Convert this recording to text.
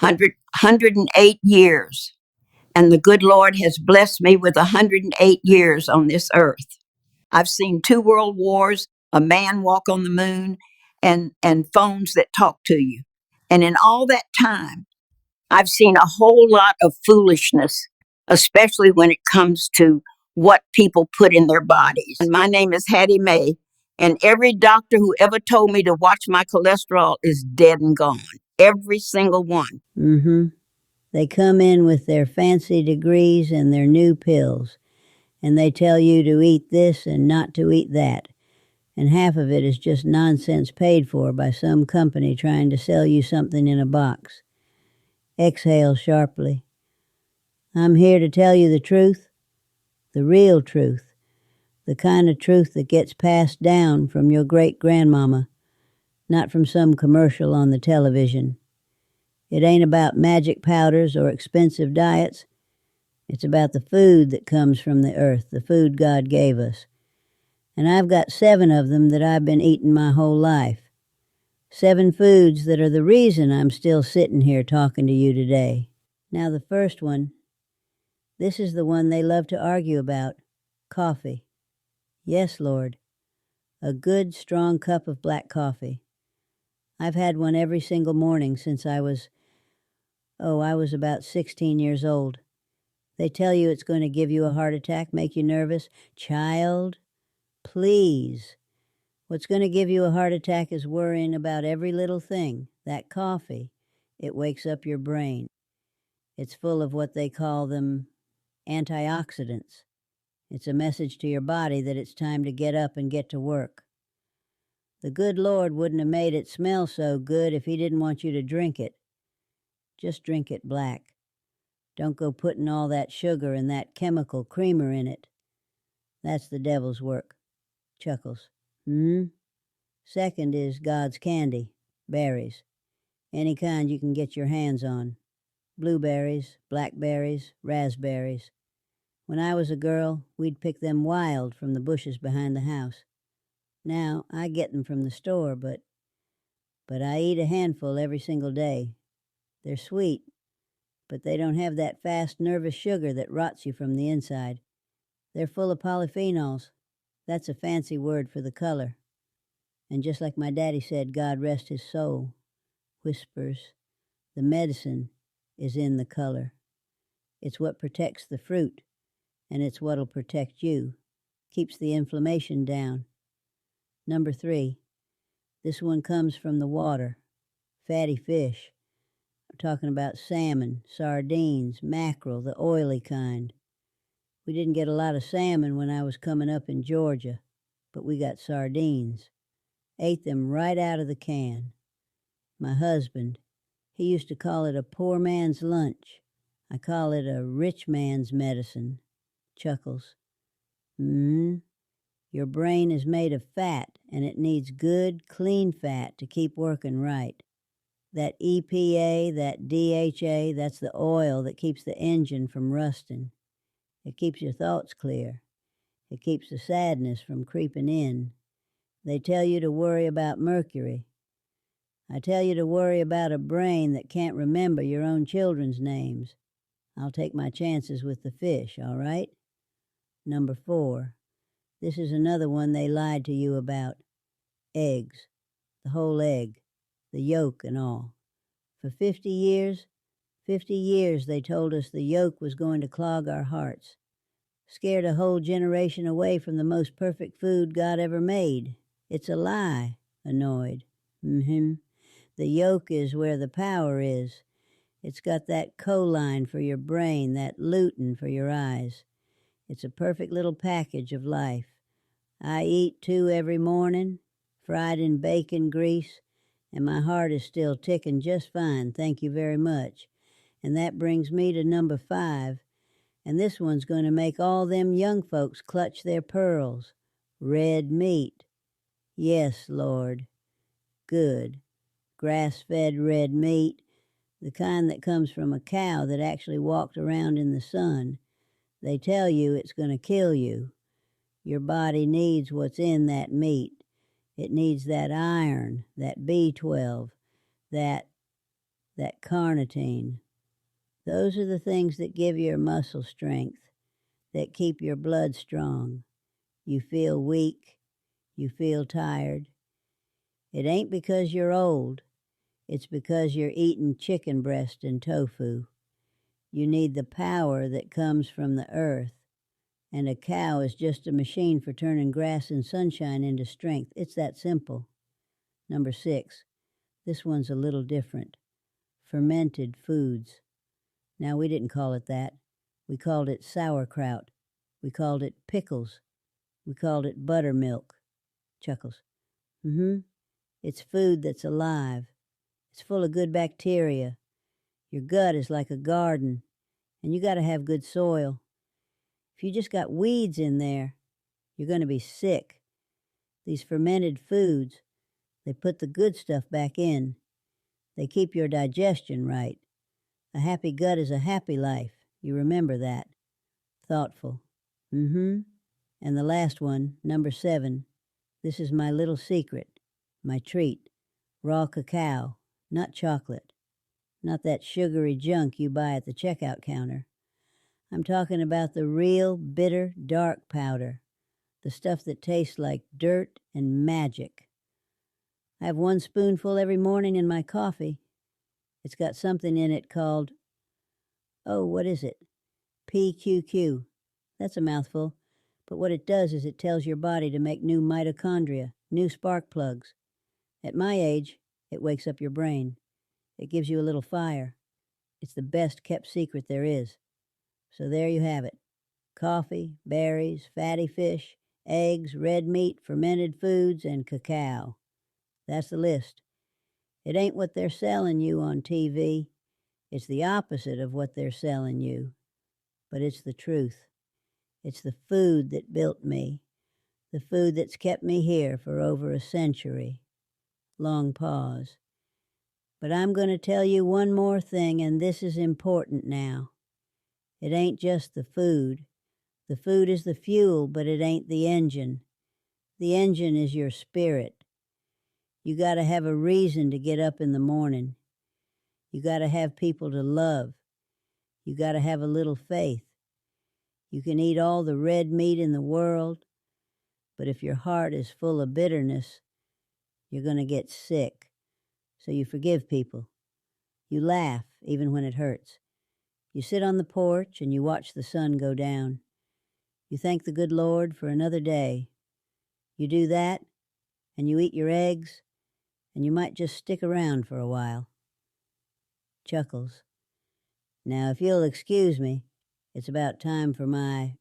108 years. And the good Lord has blessed me with 108 years on this earth. I've seen 2 world wars, a man walk on the moon, and phones that talk to you. And in all that time, I've seen a whole lot of foolishness, especially when it comes to what people put in their bodies. And my name is Hattie Mae, and every doctor who ever told me to watch my cholesterol is dead and gone. Every single one. Mm-hmm. They come in with their fancy degrees and their new pills, and they tell you to eat this and not to eat that. And half of it is just nonsense paid for by some company trying to sell you something in a box. Exhale sharply. I'm here to tell you the truth, the real truth, the kind of truth that gets passed down from your great-grandmama, not from some commercial on the television. It ain't about magic powders or expensive diets. It's about the food that comes from the earth, the food God gave us. And I've got 7 of them that I've been eating my whole life. 7 foods that are the reason I'm still sitting here talking to you today. Now the first one, this is the one they love to argue about, coffee. Yes, Lord, a good, strong cup of black coffee. I've had one every single morning since I was about 16 years old. They tell you it's going to give you a heart attack, make you nervous. Child, please. What's going to give you a heart attack is worrying about every little thing. That coffee, it wakes up your brain. It's full of what they call them antioxidants. It's a message to your body that it's time to get up and get to work. The good Lord wouldn't have made it smell so good if he didn't want you to drink it. Just drink it black. Don't go putting all that sugar and that chemical creamer in it. That's the devil's work. Chuckles. Second is God's candy, berries. Any kind you can get your hands on. Blueberries, blackberries, raspberries. When I was a girl, we'd pick them wild from the bushes behind the house. Now, I get them from the store, but I eat a handful every single day. They're sweet, but they don't have that fast, nervous sugar that rots you from the inside. They're full of polyphenols. That's a fancy word for the color. And just like my daddy said, God rest his soul, whispers, the medicine is in the color. It's what protects the fruit, and it's what'll protect you. Keeps the inflammation down. Number 3, this one comes from the water. Fatty fish. I'm talking about salmon, sardines, mackerel, the oily kind. We didn't get a lot of salmon when I was coming up in Georgia, but we got sardines. Ate them right out of the can. My husband, he used to call it a poor man's lunch. I call it a rich man's medicine. Chuckles. Your brain is made of fat, and it needs good, clean fat to keep working right. That EPA, that DHA, that's the oil that keeps the engine from rusting. It keeps your thoughts clear. It keeps the sadness from creeping in. They tell you to worry about mercury. I tell you to worry about a brain that can't remember your own children's names. I'll take my chances with the fish, all right? Number 4. This is another one they lied to you about. Eggs. The whole egg. The yolk and all. For 50 years they told us the yolk was going to clog our hearts. Scared a whole generation away from the most perfect food God ever made. It's a lie. Annoyed. The yolk is where the power is. It's got that choline for your brain, that lutein for your eyes. It's a perfect little package of life. I eat 2 every morning, fried in bacon grease, and my heart is still ticking just fine, thank you very much. And that brings me to number 5, and this one's going to make all them young folks clutch their pearls. Red meat. Yes, Lord. Good. Grass-fed red meat, the kind that comes from a cow that actually walked around in the sun. They tell you it's going to kill you. Your body needs what's in that meat. It needs that iron, that B12, that that carnitine. Those are the things that give your muscle strength, that keep your blood strong. You feel weak. You feel tired. It ain't because you're old. It's because you're eating chicken breast and tofu. You need the power that comes from the earth. And a cow is just a machine for turning grass and sunshine into strength. It's that simple. Number 6. This one's a little different. Fermented foods. Now, we didn't call it that. We called it sauerkraut. We called it pickles. We called it buttermilk. Chuckles. It's food that's alive. It's full of good bacteria. Your gut is like a garden, and you got to have good soil. If you just got weeds in there, you're going to be sick. These fermented foods, they put the good stuff back in. They keep your digestion right. A happy gut is a happy life. You remember that. Thoughtful. And the last one, number 7. This is my little secret, my treat. Raw cacao, not chocolate. Not that sugary junk you buy at the checkout counter. I'm talking about the real bitter dark powder, the stuff that tastes like dirt and magic. I have 1 spoonful every morning in my coffee. It's got something in it called, what is it? PQQ. That's a mouthful, but what it does is it tells your body to make new mitochondria, new spark plugs. At my age, it wakes up your brain. It gives you a little fire. It's the best kept secret there is. So there you have it. Coffee, berries, fatty fish, eggs, red meat, fermented foods, and cacao. That's the list. It ain't what they're selling you on TV. It's the opposite of what they're selling you. But it's the truth. It's the food that built me. The food that's kept me here for over a century. Long pause. But I'm going to tell you one more thing, and this is important now. It ain't just the food. The food is the fuel, but it ain't the engine. The engine is your spirit. You got to have a reason to get up in the morning. You got to have people to love. You got to have a little faith. You can eat all the red meat in the world, but if your heart is full of bitterness, you're going to get sick. So you forgive people. You laugh even when it hurts. You sit on the porch and you watch the sun go down. You thank the good Lord for another day. You do that, and you eat your eggs, and you might just stick around for a while. Chuckles. Now, if you'll excuse me, it's about time for my